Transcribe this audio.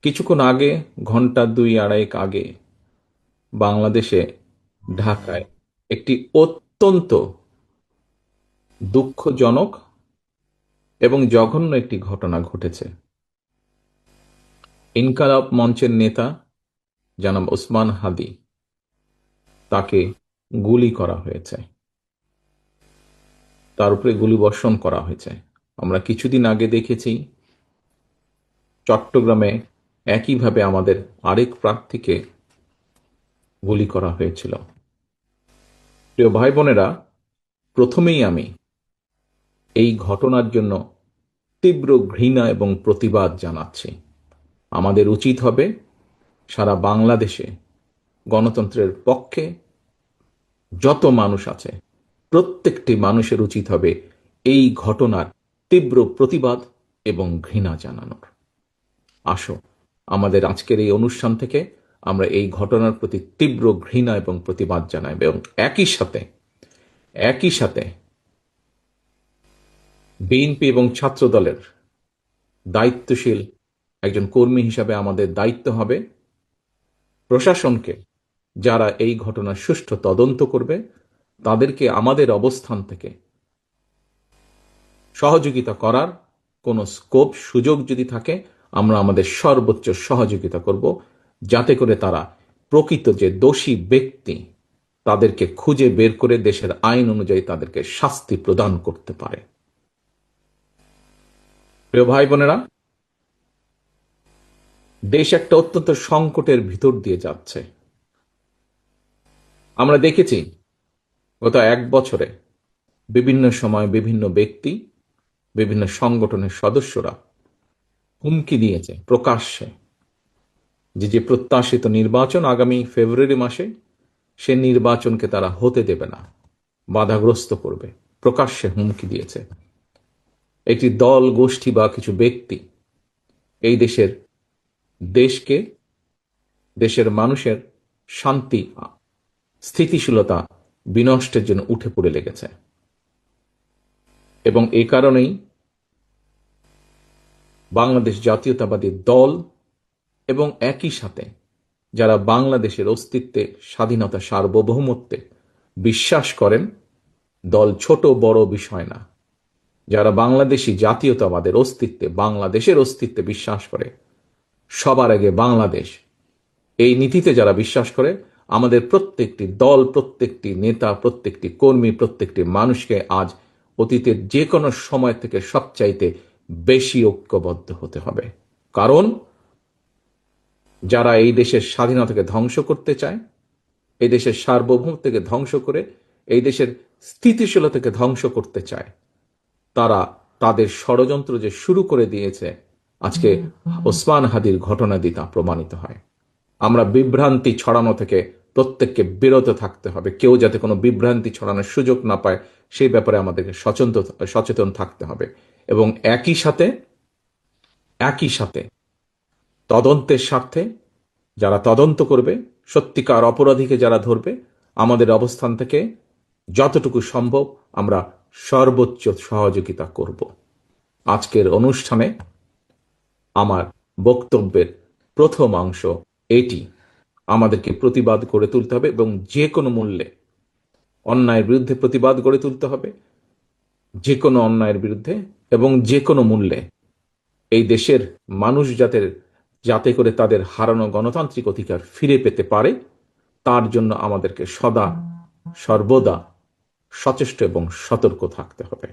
কিছুক্ষণ আগে, ঘন্টা দুই আড়াইক আগে, বাংলাদেশে ঢাকায় একটি অত্যন্ত দুঃখজনক এবং জঘন্য একটি ঘটনা ঘটেছে। ইনকালাব মঞ্চের নেতা জনাব ওসমান হাদি, তাকে গুলি করা হয়েছে, তার উপরে গুলিবর্ষণ করা হয়েছে। আমরা কিছুদিন আগে দেখেছি চট্টগ্রামে একইভাবে আমাদের আরেক প্রার্থীকে গুলি করা হয়েছিল। প্রিয় ভাই বোনেরা, প্রথমেই আমি এই ঘটনার জন্য তীব্র ঘৃণা এবং প্রতিবাদ জানাচ্ছি। আমাদের উচিত হবে সারা বাংলাদেশে গণতন্ত্রের পক্ষে যত মানুষ আছে প্রত্যেকটি মানুষের উচিত হবে এই ঘটনার তীব্র প্রতিবাদ এবং ঘৃণা জানানোর। আসো, আমাদের আজকের এই অনুষ্ঠান থেকে আমরা এই ঘটনার প্রতি তীব্র ঘৃণা এবং প্রতিবাদ জানাই এবং একই সাথে বিএনপি এবং ছাত্র দলের দায়িত্বশীল একজন কর্মী হিসাবে আমাদের দায়িত্ব হবে প্রশাসনকে, যারা এই ঘটনার সুষ্ঠু তদন্ত করবে, তাদেরকে আমাদের অবস্থান থেকে সহযোগিতা করার কোনো স্কোপ সুযোগ যদি থাকে আমরা আমাদের সর্বোচ্চ সহযোগিতা করব, যাতে করে তারা প্রকৃত যে দোষী ব্যক্তি তাদেরকে খুঁজে বের করে দেশের আইন অনুযায়ী তাদেরকে শাস্তি প্রদান করতে পারে। প্রিয় ভাই বোনেরা, দেশ একটা অত্যন্ত সংকটের ভিতর দিয়ে যাচ্ছে। আমরা দেখেছি গত এক বছরে বিভিন্ন সময় বিভিন্ন ব্যক্তি, বিভিন্ন সংগঠনের সদস্যরা হুমকি দিয়েছে প্রকাশ্যে যে প্রত্যাশিত নির্বাচন আগামী ফেব্রুয়ারি মাসে, সে নির্বাচনকে তারা হতে দেবে না, বাধাগ্রস্ত করবে। প্রকাশ্যে হুমকি দিয়েছে একটি দল, গোষ্ঠী বা কিছু ব্যক্তি এই দেশকে, দেশের মানুষের শান্তি, স্থিতিশীলতা বিনষ্টের জন্য উঠে পড়ে লেগেছে। এবং এই কারণেই বাংলাদেশ জাতীয়তাবাদী দল এবং একই সাথে যারা বাংলাদেশের অস্তিত্বে, স্বাধীনতা, সার্বভৌমত্বে বিশ্বাস করেন, দল ছোট বড় বিষয় না, যারা বাংলাদেশি জাতীয়তাবাদের অস্তিত্বে, বাংলাদেশের অস্তিত্বে বিশ্বাস করে, সবার আগে বাংলাদেশ, এই নীতিতে যারা বিশ্বাস করে, আমাদের প্রত্যেকটি দল, প্রত্যেকটি নেতা, প্রত্যেকটি কর্মী, প্রত্যেকটি মানুষকে আজ অতীতের যে কোনো সময় থেকে সবচাইতে বেশি ঐক্যবদ্ধ হতে হবে। কারণ যারা এই দেশের স্বাধীনতাকে ধ্বংস করতে চায়, এই দেশের সার্বভৌমত্বকে ধ্বংস করে এই দেশের স্থিতিশীলতাকে ধ্বংস করতে চায়, তারা তাদের ষড়যন্ত্র যে শুরু করে দিয়েছে, আজকে ওসমান হাদির ঘটনা দিয়ে তা প্রমাণিত হয়। আমরা বিভ্রান্তি ছড়ানো থেকে প্রত্যেককে বিরত থাকতে হবে। কেউ যাতে কোনো বিভ্রান্তি ছড়ানোর সুযোগ না পায় সেই ব্যাপারে আমাদেরকে সচেতন থাকতে হবে। এবং একই সাথে তদন্তের স্বার্থে যারা তদন্ত করবে, সত্যিকার অপরাধীকে যারা ধরবে, আমাদের অবস্থান থেকে যতটুকু সম্ভব আমরা সর্বোচ্চ সহযোগিতা করব। আজকের অনুষ্ঠানে আমার বক্তব্যের প্রথম অংশ এটি। আমাদেরকে প্রতিবাদ গড়ে তুলতে হবে এবং যে কোনো মূল্যে অন্যায়ের বিরুদ্ধে প্রতিবাদ গড়ে তুলতে হবে, যে কোনো অন্যায়ের বিরুদ্ধে এবং যে কোনো মূল্যে এই দেশের মানুষ যাতে করে তাদের হারানো গণতান্ত্রিক অধিকার ফিরে পেতে পারে, তার জন্য আমাদেরকে সর্বদা সচেষ্ট এবং সতর্ক থাকতে হবে।